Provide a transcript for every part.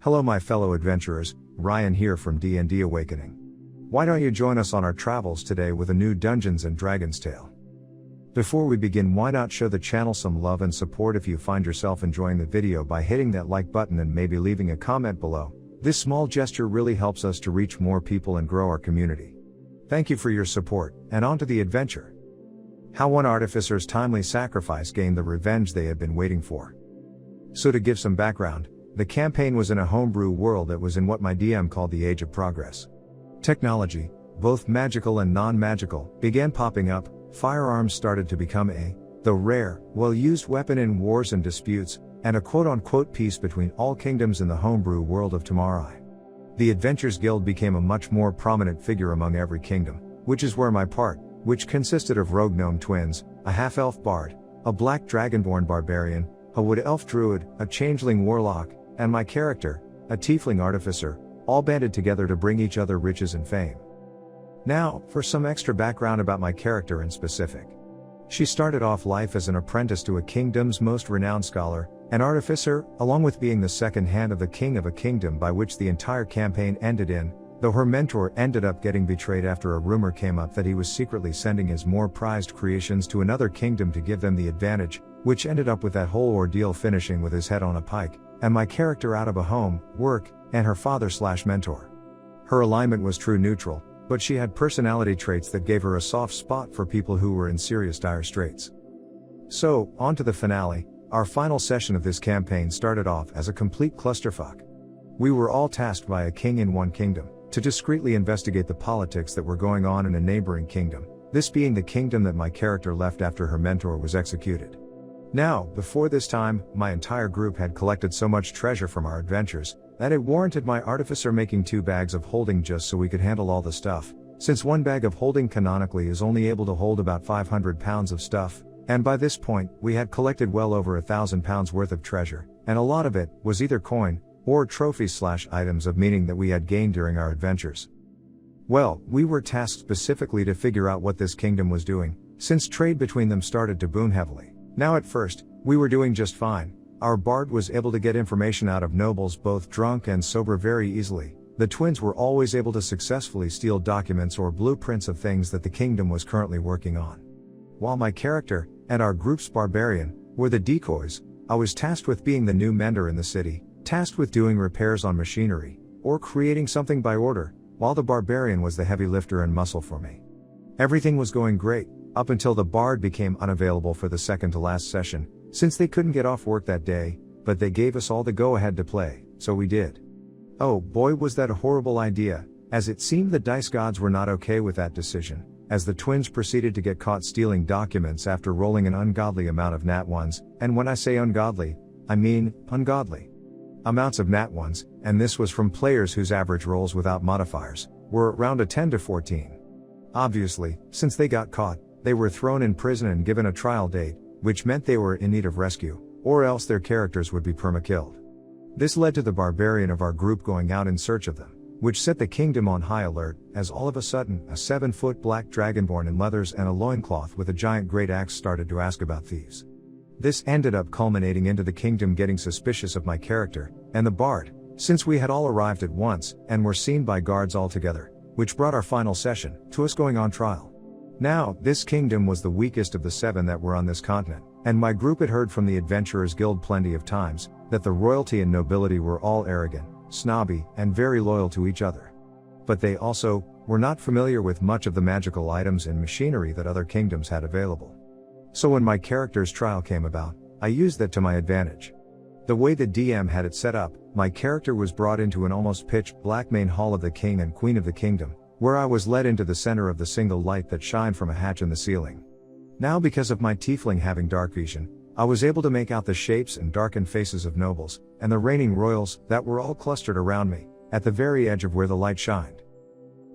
Hello my fellow adventurers, Ryan here from D&D Awakening. Why don't you join us on our travels today with a new Dungeons & Dragons tale? Before we begin, why not show the channel some love and support if you find yourself enjoying the video by hitting that like button and maybe leaving a comment below. This small gesture really helps us to reach more people and grow our community. Thank you for your support, and on to the adventure. How one Artificer's timely sacrifice gained the revenge they had been waiting for. So to give some background, the campaign was in a homebrew world that was in what my DM called the Age of Progress. Technology, both magical and non-magical, began popping up, firearms started to become a, though rare, well-used weapon in wars and disputes, and a quote-unquote peace between all kingdoms in the homebrew world of Tomorrow. The Adventurers Guild became a much more prominent figure among every kingdom, which is where my part, which consisted of rogue gnome twins, a half-elf bard, a black dragonborn barbarian, a wood elf druid, a changeling warlock, and my character, a tiefling artificer, all banded together to bring each other riches and fame. Now, for some extra background about my character in specific. She started off life as an apprentice to a kingdom's most renowned scholar, an artificer, along with being the second hand of the king of a kingdom by which the entire campaign ended in, though her mentor ended up getting betrayed after a rumor came up that he was secretly sending his more prized creations to another kingdom to give them the advantage, which ended up with that whole ordeal finishing with his head on a pike, and my character out of a home, work, and her father/mentor. Her alignment was true neutral, but she had personality traits that gave her a soft spot for people who were in serious dire straits. So, on to the finale. Our final session of this campaign started off as a complete clusterfuck. We were all tasked by a king in one kingdom, to discreetly investigate the politics that were going on in a neighboring kingdom, this being the kingdom that my character left after her mentor was executed. Now, before this time, my entire group had collected so much treasure from our adventures, that it warranted my artificer making 2 bags of holding just so we could handle all the stuff, since 1 bag of holding canonically is only able to hold about 500 pounds of stuff, and by this point, we had collected well over 1,000 pounds worth of treasure, and a lot of it was either coin, or trophies/items of meaning that we had gained during our adventures. Well, we were tasked specifically to figure out what this kingdom was doing, since trade between them started to boom heavily. Now at first, we were doing just fine. Our bard was able to get information out of nobles both drunk and sober very easily. The twins were always able to successfully steal documents or blueprints of things that the kingdom was currently working on. While my character, and our group's barbarian, were the decoys, I was tasked with being the new mender in the city, tasked with doing repairs on machinery, or creating something by order, while the barbarian was the heavy lifter and muscle for me. Everything was going great, up until the bard became unavailable for the second to last session, since they couldn't get off work that day, but they gave us all the go-ahead to play, so we did. Oh boy, was that a horrible idea, as it seemed the dice gods were not okay with that decision, as the twins proceeded to get caught stealing documents after rolling an ungodly amount of nat ones, and when I say ungodly, I mean ungodly amounts of nat ones, and this was from players whose average rolls without modifiers were around a 10 to 14. Obviously, since they got caught, they were thrown in prison and given a trial date, which meant they were in need of rescue, or else their characters would be perma-killed. This led to the barbarian of our group going out in search of them, which set the kingdom on high alert, as all of a sudden, a 7-foot black dragonborn in leathers and a loincloth with a giant great axe started to ask about thieves. This ended up culminating into the kingdom getting suspicious of my character, and the bard, since we had all arrived at once, and were seen by guards altogether, which brought our final session, to us going on trial. Now, this kingdom was the weakest of the 7 that were on this continent, and my group had heard from the Adventurers Guild plenty of times, that the royalty and nobility were all arrogant, snobby, and very loyal to each other. But they also were not familiar with much of the magical items and machinery that other kingdoms had available. So when my character's trial came about, I used that to my advantage. The way the DM had it set up, my character was brought into an almost pitch black main hall of the king and queen of the kingdom, where I was led into the center of the single light that shined from a hatch in the ceiling. Now, because of my tiefling having dark vision, I was able to make out the shapes and darkened faces of nobles, and the reigning royals, that were all clustered around me, at the very edge of where the light shined.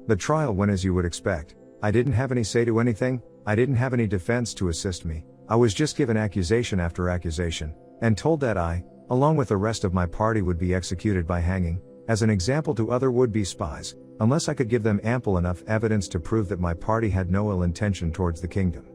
The trial went as you would expect. I didn't have any say to anything, I didn't have any defense to assist me, I was just given accusation after accusation, and told that I, along with the rest of my party, would be executed by hanging, as an example to other would-be spies, unless I could give them ample enough evidence to prove that my party had no ill intention towards the kingdom.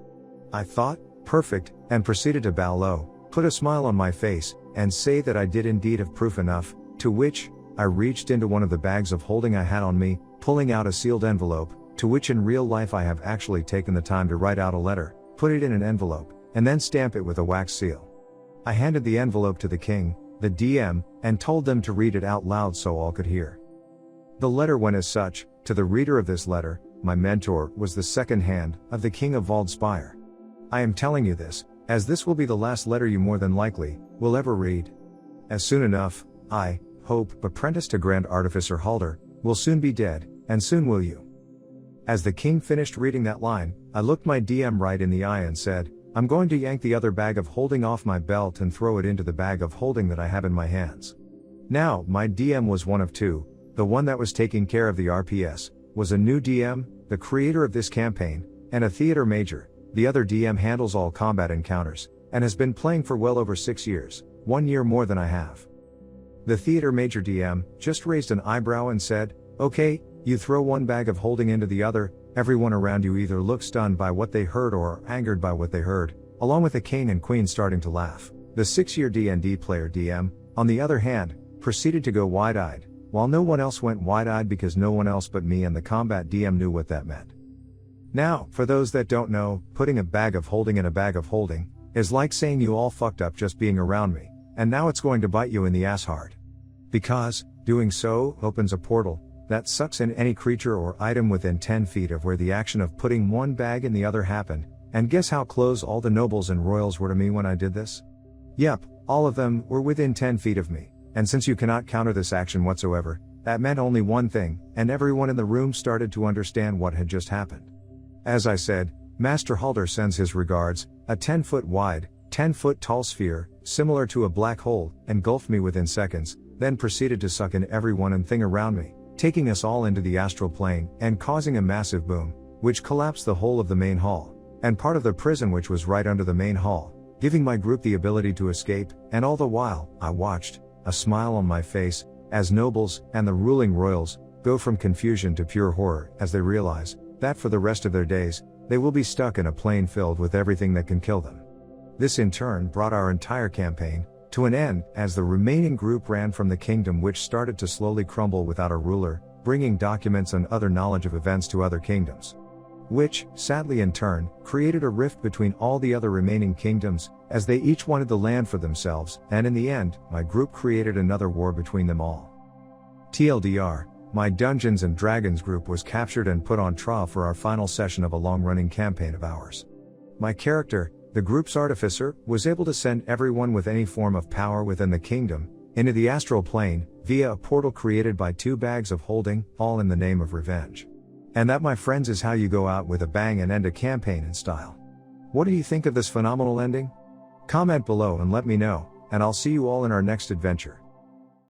I thought, perfect, and proceeded to bow low, put a smile on my face, and say that I did indeed have proof enough, to which, I reached into one of the bags of holding I had on me, pulling out a sealed envelope, to which in real life I have actually taken the time to write out a letter, put it in an envelope, and then stamp it with a wax seal. I handed the envelope to the king, the DM, and told them to read it out loud so all could hear. The letter went as such: to the reader of this letter, my mentor was the second hand of the King of Valdspire. I am telling you this, as this will be the last letter you more than likely will ever read. As soon enough, I hope, apprentice to Grand Artificer Halder, will soon be dead, and soon will you. As the king finished reading that line, I looked my DM right in the eye and said, I'm going to yank the other bag of holding off my belt and throw it into the bag of holding that I have in my hands. Now, my DM was one of two. The one that was taking care of the RPS was a new DM, the creator of this campaign, and a theater major. The other DM handles all combat encounters, and has been playing for well over 6 years, 1 year more than I have. The theater major DM just raised an eyebrow and said, okay, you throw one bag of holding into the other. Everyone around you either looked stunned by what they heard or angered by what they heard, along with the king and queen starting to laugh. The 6-year D&D player DM, on the other hand, proceeded to go wide-eyed, while no one else went wide-eyed because no one else but me and the combat DM knew what that meant. Now, for those that don't know, putting a bag of holding in a bag of holding is like saying you all fucked up just being around me, and now it's going to bite you in the ass hard. Because, doing so opens a portal that sucks in any creature or item within 10 feet of where the action of putting one bag in the other happened, and guess how close all the nobles and royals were to me when I did this? Yep, all of them were within 10 feet of me, and since you cannot counter this action whatsoever, that meant only one thing, and everyone in the room started to understand what had just happened. As I said, Master Halder sends his regards. A 10-foot wide, 10-foot tall sphere, similar to a black hole, engulfed me within seconds, then proceeded to suck in everyone and thing around me, taking us all into the astral plane, and causing a massive boom, which collapsed the whole of the main hall, and part of the prison which was right under the main hall, giving my group the ability to escape, and all the while, I watched, a smile on my face, as nobles, and the ruling royals, go from confusion to pure horror, as they realize, that for the rest of their days, they will be stuck in a plane filled with everything that can kill them. This in turn brought our entire campaign to an end, as the remaining group ran from the kingdom, which started to slowly crumble without a ruler, bringing documents and other knowledge of events to other kingdoms. Which, sadly in turn, created a rift between all the other remaining kingdoms, as they each wanted the land for themselves, and in the end, my group created another war between them all. TLDR, my Dungeons and Dragons group was captured and put on trial for our final session of a long-running campaign of ours. My character, the group's Artificer, was able to send everyone with any form of power within the kingdom into the astral plane via a portal created by 2 bags of holding, all in the name of revenge. And that, my friends, is how you go out with a bang and end a campaign in style. What do you think of this phenomenal ending? Comment below and let me know, and I'll see you all in our next adventure.